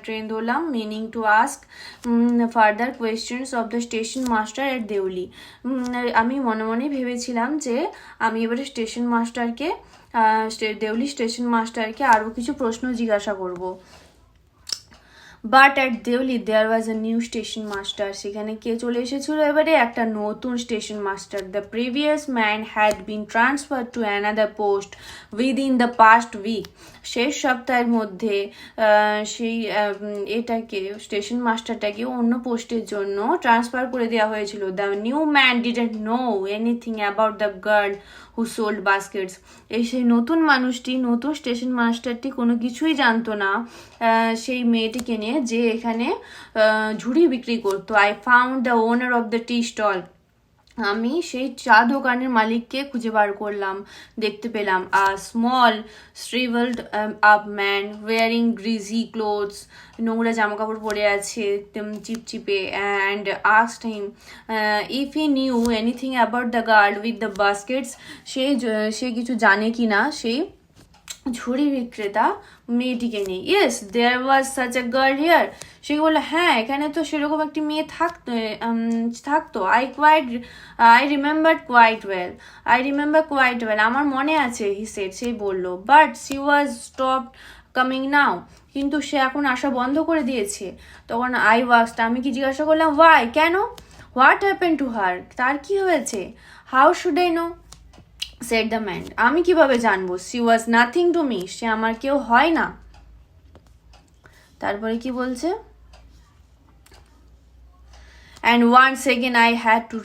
Train ধরলাম, meaning to ask further questions of the station master at Deuli. আমি মনে মনে ভেবেছিলাম যে আমি এবারে স্টেশন মাস্টারকে দেউলি স্টেশন মাস্টারকে আরও কিছু প্রশ্ন জিজ্ঞাসা করব। But at Deoli there was a new station master. সেখানে কে চলে এসেছিল এবারে? একটা নতুন station master. The previous man had been transfer to another post within the past week. শেষ সপ্তাহের মধ্যে সেই এটাকে স্টেশন মাস্টারটাকে অন্য পোস্টের জন্য ট্রান্সফার করে দেওয়া হয়েছিল। The new man didn't know anything about the girl who sold Vazquez. সেই নতুন মানুষটি, নতুন স্টেশন মাস্টারটি কোনো কিছুই জানতো না সেই মেয়েটিকে নিয়ে যে এখানে ঝুড়ি বিক্রি করতো। I found the owner of the tea stall. আমি সেই চা দোকানের মালিককে খুঁজে বার করলাম, দেখতে পেলাম। A small shrivelled up man wearing greasy clothes, নোংরা জামা কাপড় পরে আছে চিপচিপে, and asked him if he knew anything about the girl with the baskets. সে কিছু জানে কি না সেই ঝুড়ি বিক্রেতা মেয়েটিকে নিয়ে। Yes there was such a girl here. সে বললো হ্যাঁ, এখানে তো সেরকম একটি মেয়ে থাকতো। I remember quite well. আমার মনে আছে, হি সেড, সেই বললো। But C was stop coming now. কিন্তু সে এখন আসা বন্ধ করে দিয়েছে। তখন আমি কি জিজ্ঞাসা করলাম, ওয়াই, কেন? হোয়াট হ্যাপেন টু হার, তার কি হয়েছে? How should I know, said the man. আমি কিভাবে জানবো? She was nothing to me, সে আমার কেউ হয় না। তারপরে কি বলছে? And once again I had to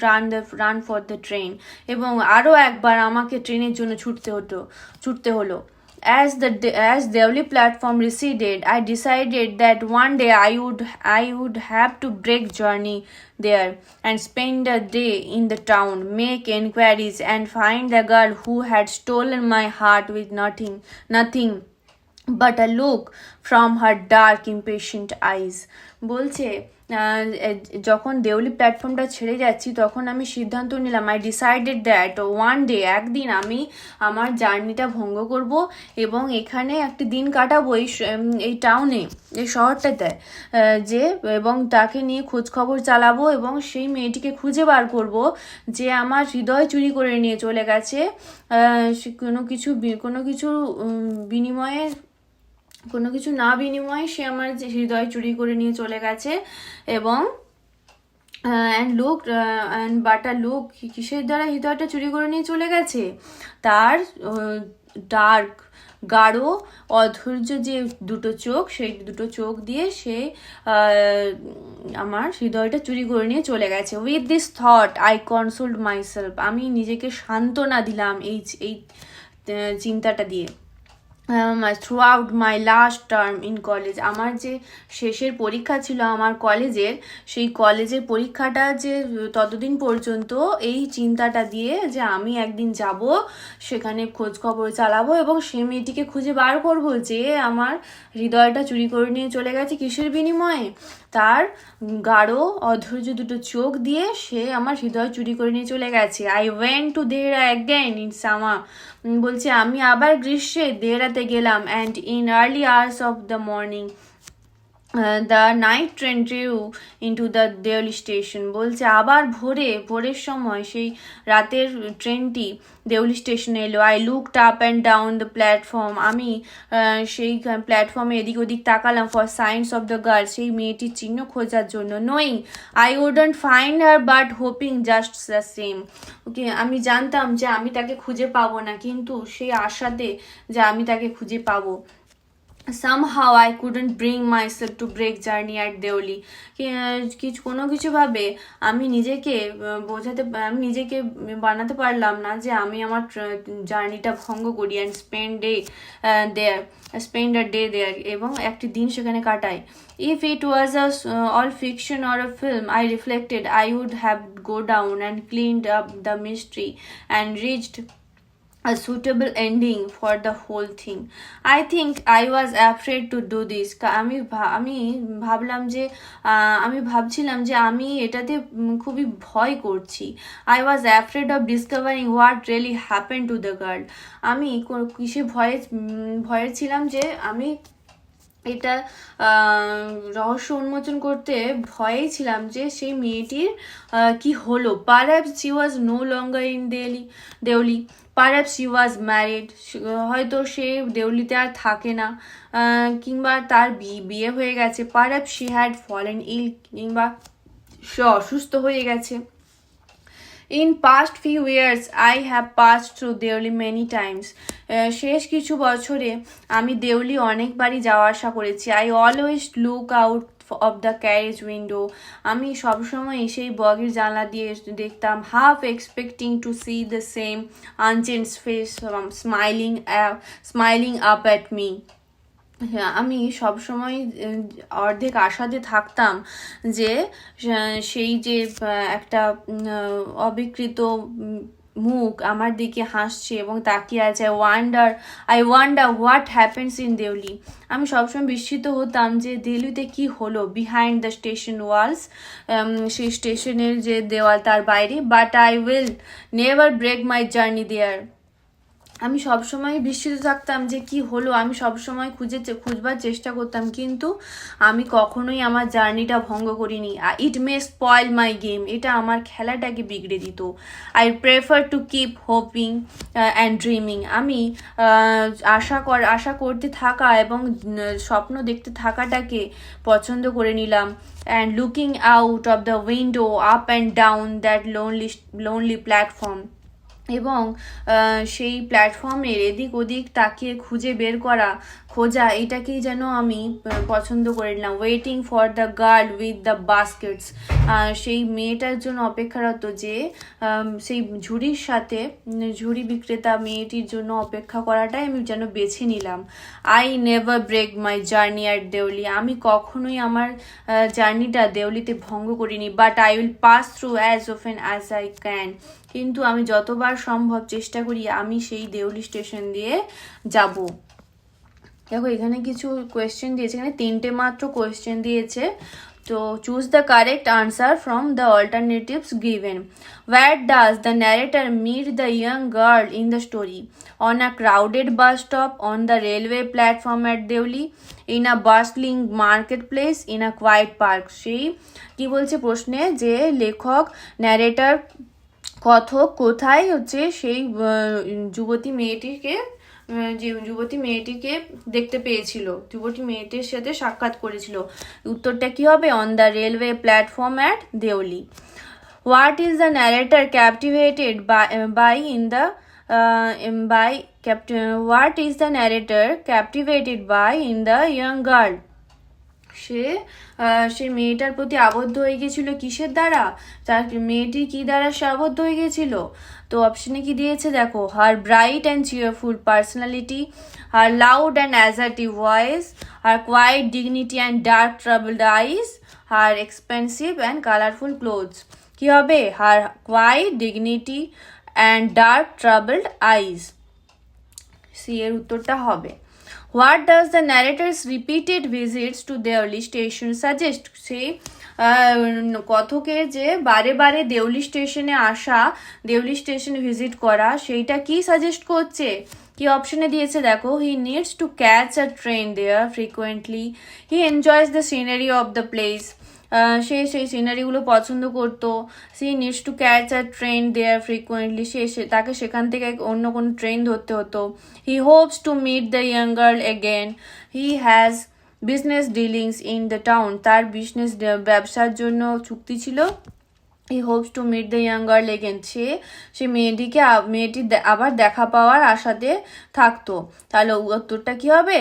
run for the train. এবং আরও একবার আমাকে ট্রেনের জন্য ছুটতে হলো। As Deoli platform receded, I decided that one day I would have to break journey there and spend a day in the town, make enquiries, and find the girl who had stolen my heart with nothing but a look from her dark impatient eyes. বলছে যখন দেউলি প্ল্যাটফর্মটা ছেড়ে যাচ্ছি তখন আমি সিদ্ধান্ত নিলাম, I decided that one day, একদিন আমি আমার জার্নিটা ভঙ্গ করব এবং এখানে একটি দিন কাটাবো এই টাউনে, এই শহরটাতে, এবং তাকে নিয়ে খোঁজ খবর চালাবো এবং সেই মেয়েটিকে খুঁজে বার করব যে আমার হৃদয় চুরি করে নিয়ে চলে গেছে কোনো কিছু না বিনিময়ে সে আমার যে হৃদয় চুরি করে নিয়ে চলে গেছে। এবং কিসের দ্বারা হৃদয়টা চুরি করে নিয়ে চলে গেছে? তার গাঢ় অধৈর্য যে দুটো চোখ, সেই দুটো চোখ দিয়ে সে আমার হৃদয়টা চুরি করে নিয়ে চলে গেছে। With this thought I consoled myself. আমি নিজেকে সান্ত্বনা দিলাম এই চিন্তাটা দিয়ে। Throughout my last term in college. আমার যে শেষের পরীক্ষা ছিল আমার কলেজের, সেই কলেজের পরীক্ষাটা যে ততদিন পর্যন্ত এই চিন্তাটা দিয়ে যে আমি একদিন যাব সেখানে খোঁজ খবর চালাবো এবং সে মেয়েটিকে খুঁজে বার করবো যে আমার হৃদয়টা চুরি করে নিয়ে চলে গেছে কিসের বিনিময়ে? তার গাঢ় অধৈর্য দুটো চোখ দিয়ে সে আমার হৃদয় চুরি করে নিয়ে চলে গেছে। I went to Dehra again in summer. বলছে আমি আবার গ্রীষ্মে দেহরাতে গেলাম। And in early hours of the morning the night train drew into the Deoli station. বলছে আবার ভোরের সময় সেই রাতের ট্রেনটি দেউলি স্টেশনে এলো। I looked up and down the platform. আমি সেই প্ল্যাটফর্মে এদিক ওদিক তাকালাম for signs of the girl, সেই মেয়েটির চিহ্ন খোঁজার জন্য। Knowing I wouldn't find her but hoping just the same. Okay, আমি জানতাম যে আমি তাকে খুঁজে পাবো না, কিন্তু সেই আশাতে যে আমি তাকে খুঁজে পাবো। somehow I couldn't bring myself to break journey at Deoli. কোনো কিছুভাবে আমি নিজেকে বানাতে পারলাম না যে আমি আমার জার্নিটা ভঙ্গ করি and spend a day there, এবং একটি দিন সেখানে কাটাই। If it was all fiction or a film, I reflected, I would have go down and cleaned up the mystery and reached a suitable ending for the whole thing. I think I was afraid to do this. আমি ভাবছিলাম যে আমি এটাতে খুবই ভয় করছি। I was afraid of discovering what really happened to the girl. আমি কিসে ভয়ে ছিলাম যে আমি এটা রহস্য উন্মোচন করতে ভয়েই ছিলাম যে সেই মেয়েটির কি হলো। Perhaps she was no longer in Deoli, perhaps she was married, হয়তো সে দেউলিতে আর থাকে না, কিংবা তার বিয়ে হয়ে গেছে। পারহ্যাপস শি হ্যাড ফলেন ইল, কিংবা সে অসুস্থ হয়ে গেছে। In past few years I have passed through Deuli many times. শেষ কিছু বছরে আমি দেউলি অনেকবারই যাওয়া আসা করেছি। I always look out of the carriage window. আমি সবসময় সেই বগির জানলা দিয়ে দেখতাম, half expecting to see the same unchanged face smiling up at me. হ্যাঁ, আমি সবসময় অর্ধেক আশাতে থাকতাম যে সেই যে একটা অবিকৃত মুখ আমার দিকে হাসছে এবং তাকিয়ে আছে। I wonder what happens in Deoli. আমি সবসময় বিস্মিত হতাম যে দিল্লিতে কি হলো বিহাইন্ড দ্য স্টেশন ওয়ালস, সেই স্টেশনের যে দেওয়াল তার বাইরে। But I will never break my journey there. আমি সবসময় বিস্মিত থাকতাম যে কি হলো, আমি সবসময় খুঁজবার চেষ্টা করতাম, কিন্তু আমি কখনোই আমার জার্নিটা ভঙ্গ করিনি। ইট মে স্পয়েল মাই গেম, এটা আমার খেলাটাকে বিগড়ে দিত। I prefer to keep hoping and dreaming, আমি আশা করতে থাকা এবং স্বপ্ন দেখতে থাকাটাকে পছন্দ করে নিলাম। And looking out of the window up and down that lonely platform, এবং সেই প্ল্যাটফর্মের এদিক ওদিক তাকিয়ে খুঁজে বের খোঁজা, এটাকেই যেন আমি পছন্দ করে নিলাম। Waiting for the girl with the Vazquez, সেই মেয়েটার জন্য অপেক্ষারত, যে সেই ঝুড়ি বিক্রেতা মেয়েটির জন্য অপেক্ষা করাটাই আমি যেন বেছে নিলাম। I never break my journey at Deoli, আমি কখনোই আমার জার্নিটা দেউলিতে ভঙ্গ করিনি। But I will pass through as often as I can, কিন্তু আমি যতবার সম্ভব চেষ্টা করি আমি সেই দেউলি স্টেশন দিয়ে যাব। দেখো এখানে কিছু কোয়েশ্চেন দিয়েছে, এখানে 3টে মাত্র কোয়েশ্চেন দিয়েছে। তো choose the correct answer from the alternatives given. Where does the narrator meet the young girl in the story? On a crowded bus stop, on the railway platform at Deoli, in a bustling marketplace, in a quiet park. সেই কি বলছে প্রশ্নে, যে লেখক narrator কথক কোথায় সেই যুবতী মেয়েটিকে দেখতে পেয়েছিল, যুবতী মেয়েটির সাথে সাক্ষাৎ করেছিল। উত্তরটা কি হবে? On the railway platform at Deoli. What is the narrator captivated by in the young girl? সে মেয়েটার প্রতি আবদ্ধ হয়ে গেছিল কিসের দ্বারা? মেয়েটি কি দ্বারা সে আবদ্ধ হয়ে গেছিল? তো অপশনে কি দিয়েছে দেখো, her bright and cheerful personality, her loud and assertive voice, her quiet dignity and dark troubled eyes, her expensive and colourful clothes. কি হবে? Her quiet dignity and dark troubled eyes. C এর উত্তরটা হবে। What does the narrator's repeated visits to Deoli station suggest? সেই কথকের যে বারে বারে দেউলি স্টেশনে ভিজিট করা, সেইটা কি সাজেস্ট করছে? কি অপশনে দিয়েছে দেখো, he needs to catch a train there frequently, he enjoys the scenery of the place, সে সেই সিনারিগুলো পছন্দ করতো। She needs to catch a train there frequently, তাকে সেখান থেকে অন্য কোনো ট্রেন ধরতে হতো। He hopes to meet the young girl again, he has business dealings in the town, তার ব্যবসার জন্য চুক্তি ছিল। He hopes to meet the young girl again, সে মেয়েটির আবার দেখা পাওয়ার আশাতে থাকতো। তাহলে উত্তরটা কি হবে?